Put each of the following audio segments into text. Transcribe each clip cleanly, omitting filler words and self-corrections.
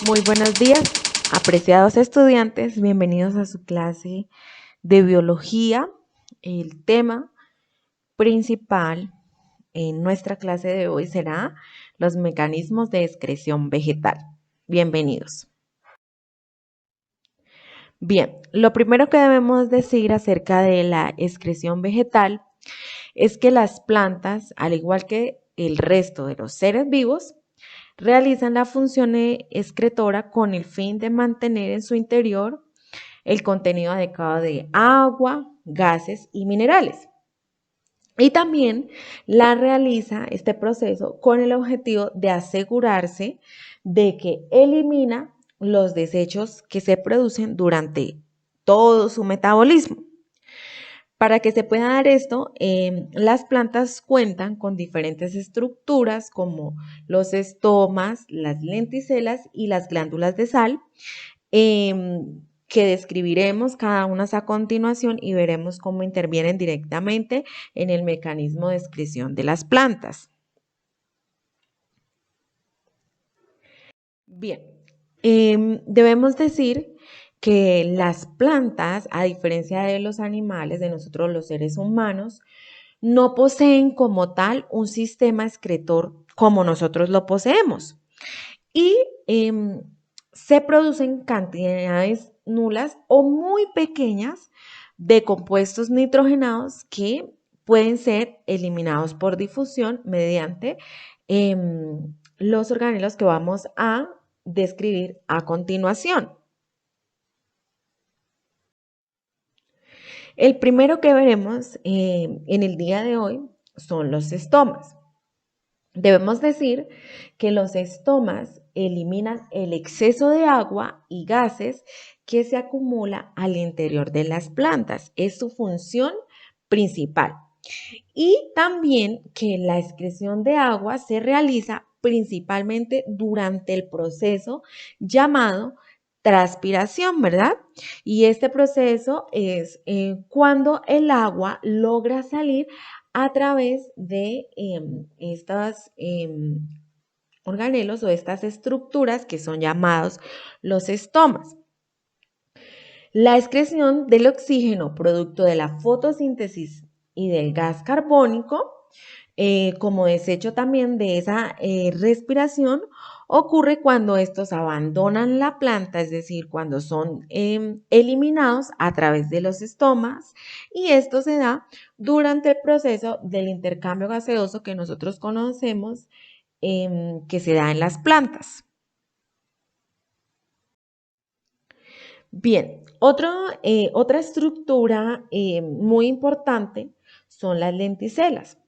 Muy buenos días, apreciados estudiantes, bienvenidos a su clase de biología. El tema principal en nuestra clase de hoy será los mecanismos de excreción vegetal. Bienvenidos. Bien, lo primero que debemos decir acerca de la excreción vegetal es que las plantas, al igual que el resto de los seres vivos, realizan la función excretora con el fin de mantener en su interior el contenido adecuado de agua, gases y minerales. Y también la realiza este proceso con el objetivo de asegurarse de que elimina los desechos que se producen durante todo su metabolismo. Para que se pueda dar esto, las plantas cuentan con diferentes estructuras como los estomas, las lenticelas y las glándulas de sal, que describiremos cada una a continuación y veremos cómo intervienen directamente en el mecanismo de excreción de las plantas. Bien, debemos decir que las plantas, a diferencia de los animales, de nosotros los seres humanos, no poseen como tal un sistema excretor como nosotros lo poseemos. Y se producen cantidades nulas o muy pequeñas de compuestos nitrogenados que pueden ser eliminados por difusión mediante los organelos que vamos a describir a continuación. El primero que veremos en el día de hoy son los estomas. Debemos decir que los estomas eliminan el exceso de agua y gases que se acumula al interior de las plantas. Es su función principal. Y también que la excreción de agua se realiza principalmente durante el proceso llamado transpiración, ¿verdad? Y este proceso es cuando el agua logra salir a través de estos organelos o estas estructuras que son llamados los estomas. La excreción del oxígeno producto de la fotosíntesis y del gas carbónico, como desecho también de esa respiración, ocurre cuando estos abandonan la planta, es decir, cuando son eliminados a través de los estomas, y esto se da durante el proceso del intercambio gaseoso que nosotros conocemos, que se da en las plantas. Bien, otra estructura muy importante son las lenticelas.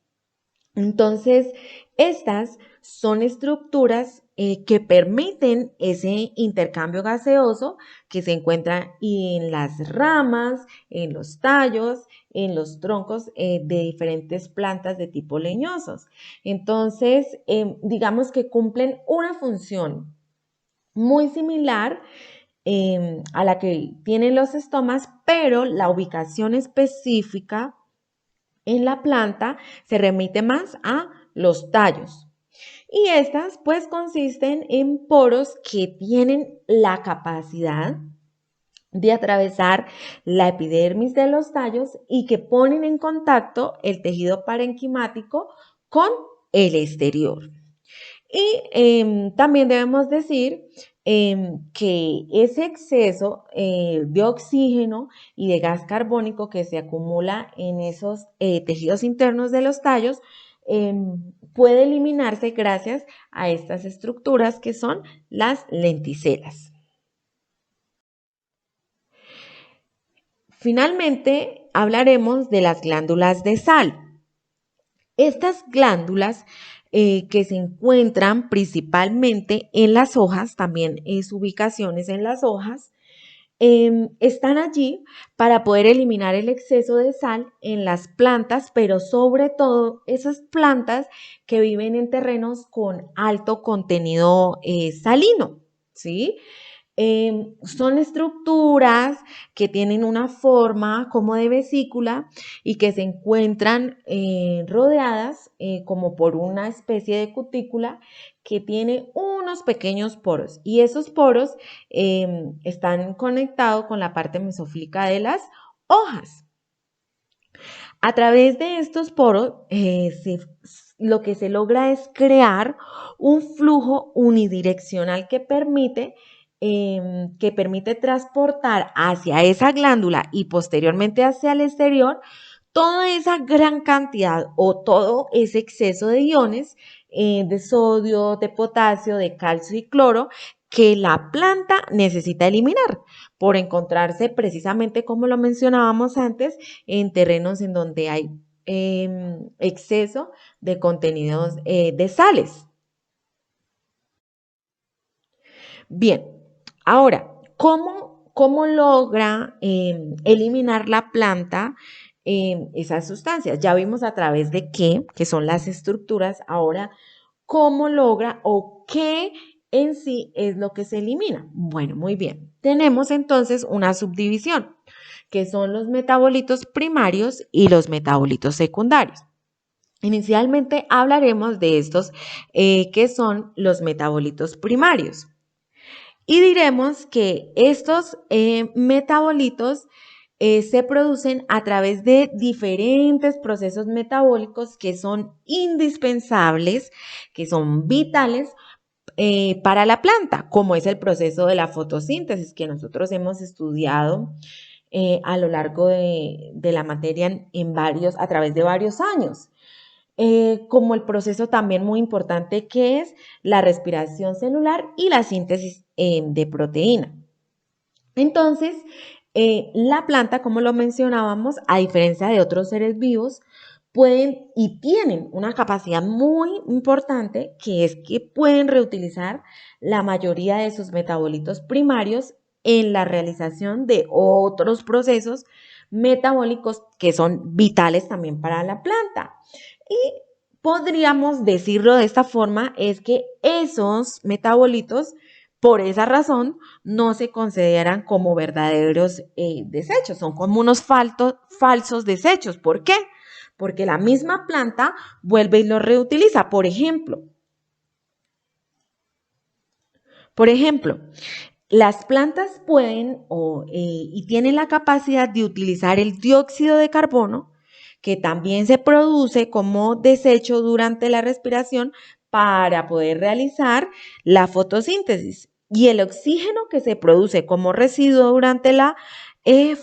Entonces, estas son estructuras que permiten ese intercambio gaseoso que se encuentra en las ramas, en los tallos, en los troncos de diferentes plantas de tipo leñosos. Entonces, digamos que cumplen una función muy similar a la que tienen los estomas, pero la ubicación específica en la planta se remite más a los tallos. Y estas pues consisten en poros que tienen la capacidad de atravesar la epidermis de los tallos y que ponen en contacto el tejido parenquimático con el exterior. Y también debemos decir que ese exceso de oxígeno y de gas carbónico que se acumula en esos tejidos internos de los tallos puede eliminarse gracias a estas estructuras que son las lenticelas. Finalmente, hablaremos de las glándulas de sal. Estas glándulas que se encuentran principalmente en las hojas, también su ubicación es en las hojas, están allí para poder eliminar el exceso de sal en las plantas, pero sobre todo esas plantas que viven en terrenos con alto contenido salino, ¿sí? Son estructuras que tienen una forma como de vesícula y que se encuentran rodeadas como por una especie de cutícula que tiene unos pequeños poros y esos poros están conectados con la parte mesofílica de las hojas. A través de estos poros, lo que se logra es crear un flujo unidireccional que permite transportar hacia esa glándula y posteriormente hacia el exterior toda esa gran cantidad o todo ese exceso de iones de sodio, de potasio, de calcio y cloro que la planta necesita eliminar por encontrarse precisamente como lo mencionábamos antes en terrenos en donde hay exceso de contenidos de sales. Bien, ahora, ¿cómo logra eliminar la planta esas sustancias? Ya vimos a través de qué, que son las estructuras. Ahora, ¿cómo logra o qué en sí es lo que se elimina? Bueno, muy bien. Tenemos entonces una subdivisión, que son los metabolitos primarios y los metabolitos secundarios. Inicialmente hablaremos de estos que son los metabolitos primarios. Y diremos que estos metabolitos se producen a través de diferentes procesos metabólicos que son indispensables, que son vitales para la planta, como es el proceso de la fotosíntesis que nosotros hemos estudiado a lo largo de la materia a través de varios años. Como el proceso también muy importante que es la respiración celular y la síntesis de proteína. Entonces, la planta, como lo mencionábamos, a diferencia de otros seres vivos, pueden y tienen una capacidad muy importante que es que pueden reutilizar la mayoría de sus metabolitos primarios en la realización de otros procesos metabólicos que son vitales también para la planta. Y podríamos decirlo de esta forma, es que esos metabolitos, por esa razón, no se consideran como verdaderos desechos, son como unos falsos desechos. ¿Por qué? Porque la misma planta vuelve y los reutiliza. Por ejemplo, las plantas pueden y tienen la capacidad de utilizar el dióxido de carbono, que también se produce como desecho durante la respiración para poder realizar la fotosíntesis. Y el oxígeno que se produce como residuo durante la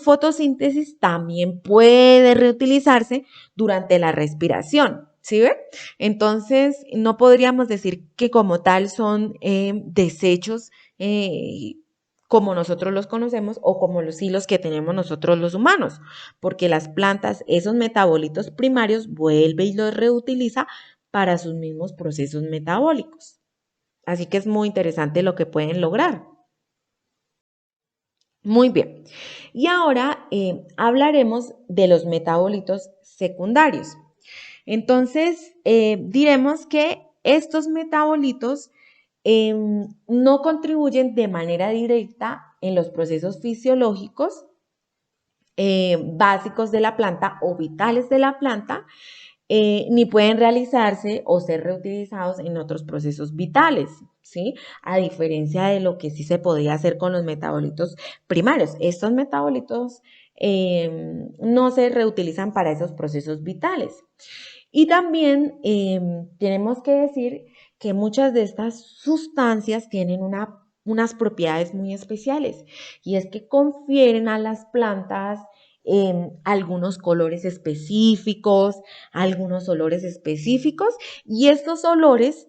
fotosíntesis también puede reutilizarse durante la respiración. ¿Sí ve? Entonces, no podríamos decir que como tal son desechos como nosotros los conocemos o como los hilos que tenemos nosotros los humanos, porque las plantas, esos metabolitos primarios, vuelve y los reutiliza para sus mismos procesos metabólicos. Así que es muy interesante lo que pueden lograr. Muy bien. Y ahora hablaremos de los metabolitos secundarios. Entonces, diremos que estos metabolitos no contribuyen de manera directa en los procesos fisiológicos básicos de la planta o vitales de la planta, ni pueden realizarse o ser reutilizados en otros procesos vitales, ¿sí? A diferencia de lo que sí se podría hacer con los metabolitos primarios. Estos metabolitos no se reutilizan para esos procesos vitales. Y también tenemos que decir que muchas de estas sustancias tienen unas propiedades muy especiales y es que confieren a las plantas algunos colores específicos, algunos olores específicos y estos olores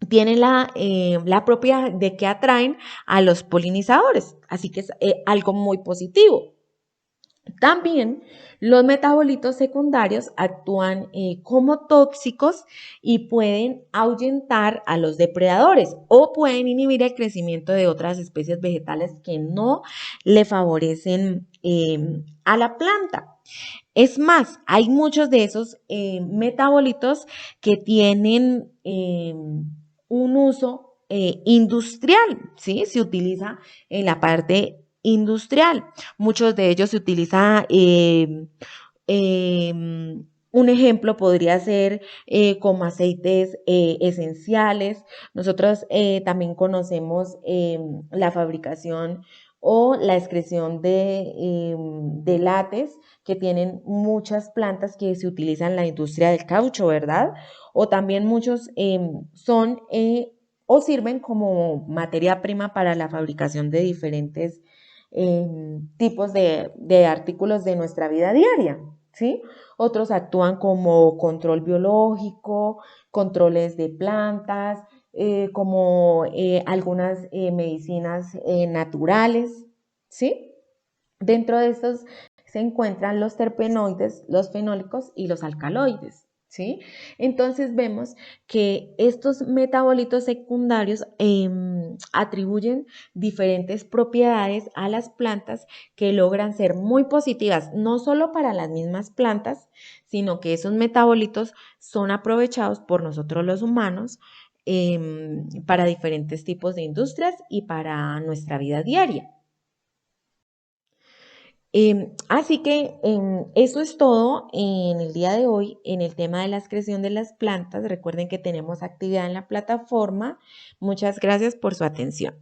tienen la propiedad de que atraen a los polinizadores, así que es algo muy positivo. También los metabolitos secundarios actúan como tóxicos y pueden ahuyentar a los depredadores o pueden inhibir el crecimiento de otras especies vegetales que no le favorecen a la planta. Es más, hay muchos de esos metabolitos que tienen un uso industrial, ¿sí? Se utiliza en la parte industrial. Muchos de ellos se utiliza, un ejemplo podría ser como aceites esenciales. Nosotros también conocemos la fabricación o la excreción de látex que tienen muchas plantas que se utilizan en la industria del caucho, ¿verdad? O también muchos son o sirven como materia prima para la fabricación de diferentes tipos de artículos de nuestra vida diaria, ¿sí? Otros actúan como control biológico, controles de plantas, como algunas medicinas naturales, ¿sí? Dentro de estos se encuentran los terpenoides, los fenólicos y los alcaloides, ¿sí? Entonces vemos que estos metabolitos secundarios atribuyen diferentes propiedades a las plantas que logran ser muy positivas, no solo para las mismas plantas, sino que esos metabolitos son aprovechados por nosotros los humanos para diferentes tipos de industrias y para nuestra vida diaria. Así que eso es todo en el día de hoy en el tema de la excreción de las plantas. Recuerden que tenemos actividad en la plataforma. Muchas gracias por su atención.